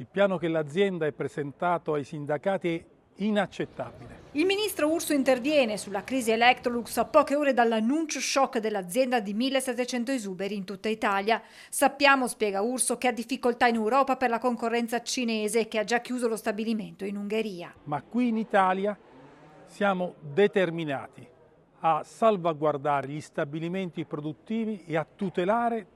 Il piano che l'azienda ha presentato ai sindacati è inaccettabile. Il ministro Urso interviene sulla crisi Electrolux a poche ore dall'annuncio shock dell'azienda di 1700 esuberi in tutta Italia. Sappiamo, spiega Urso, che ha difficoltà in Europa per la concorrenza cinese e che ha già chiuso lo stabilimento in Ungheria. Ma qui in Italia siamo determinati a salvaguardare gli stabilimenti produttivi e a tutelare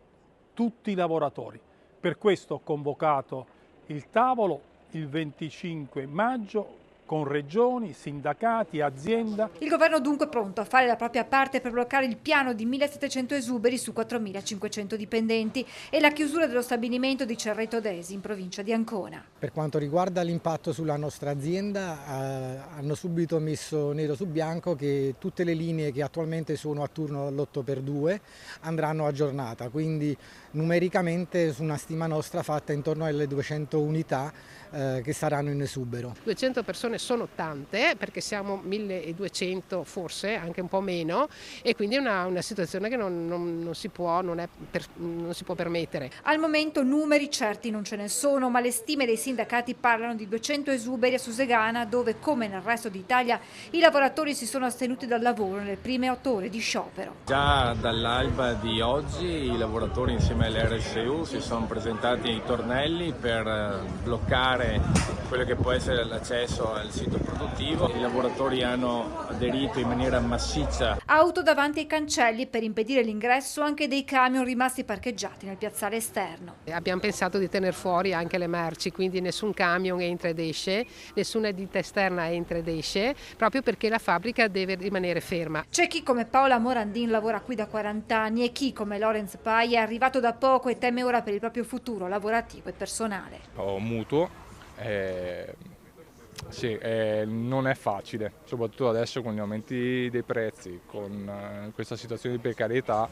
tutti i lavoratori. Per questo ho convocato il tavolo il 25 maggio con regioni, sindacati, azienda. Il governo dunque è pronto a fare la propria parte per bloccare il piano di 1700 esuberi su 4500 dipendenti e la chiusura dello stabilimento di Cerreto d'Esi in provincia di Ancona. Per quanto riguarda l'impatto sulla nostra azienda, hanno subito messo nero su bianco che tutte le linee che attualmente sono a turno all'8x2 andranno aggiornate, quindi numericamente su una stima nostra fatta intorno alle 200 unità che saranno in esubero. 200 persone sono tante, perché siamo 1200 forse, anche un po' meno, e quindi è una situazione che non si può permettere. Al momento numeri certi non ce ne sono, ma le stime dei sindacati parlano di 200 esuberi a Susegana, dove, come nel resto d'Italia, i lavoratori si sono astenuti dal lavoro nelle prime 8 ore di sciopero. Già dall'alba di oggi i lavoratori insieme all'RSU si sono presentati ai tornelli per bloccare quello che può essere l'accesso al sito produttivo. I lavoratori hanno aderito in maniera massiccia. Auto davanti ai cancelli per impedire l'ingresso anche dei camion rimasti parcheggiati nel piazzale esterno. Abbiamo pensato di tenere fuori anche le merci, quindi nessun camion entra ed esce, nessuna ditta esterna entra ed esce, proprio perché la fabbrica deve rimanere ferma. C'è chi come Paola Morandin lavora qui da 40 anni e chi come Lorenz Pai è arrivato da poco e teme ora per il proprio futuro lavorativo e personale. Ho un mutuo. Non è facile, soprattutto adesso con gli aumenti dei prezzi, con questa situazione di precarietà.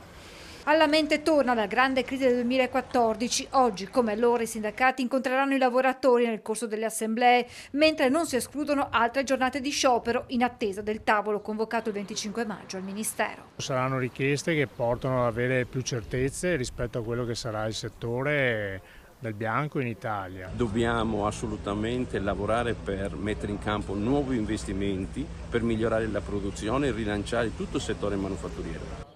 Alla mente torna la grande crisi del 2014. Oggi, come allora, i sindacati incontreranno i lavoratori nel corso delle assemblee, mentre non si escludono altre giornate di sciopero in attesa del tavolo convocato il 25 maggio al Ministero. Saranno richieste che portano ad avere più certezze rispetto a quello che sarà il settore del bianco in Italia. Dobbiamo assolutamente lavorare per mettere in campo nuovi investimenti, per migliorare la produzione e rilanciare tutto il settore manufatturiero.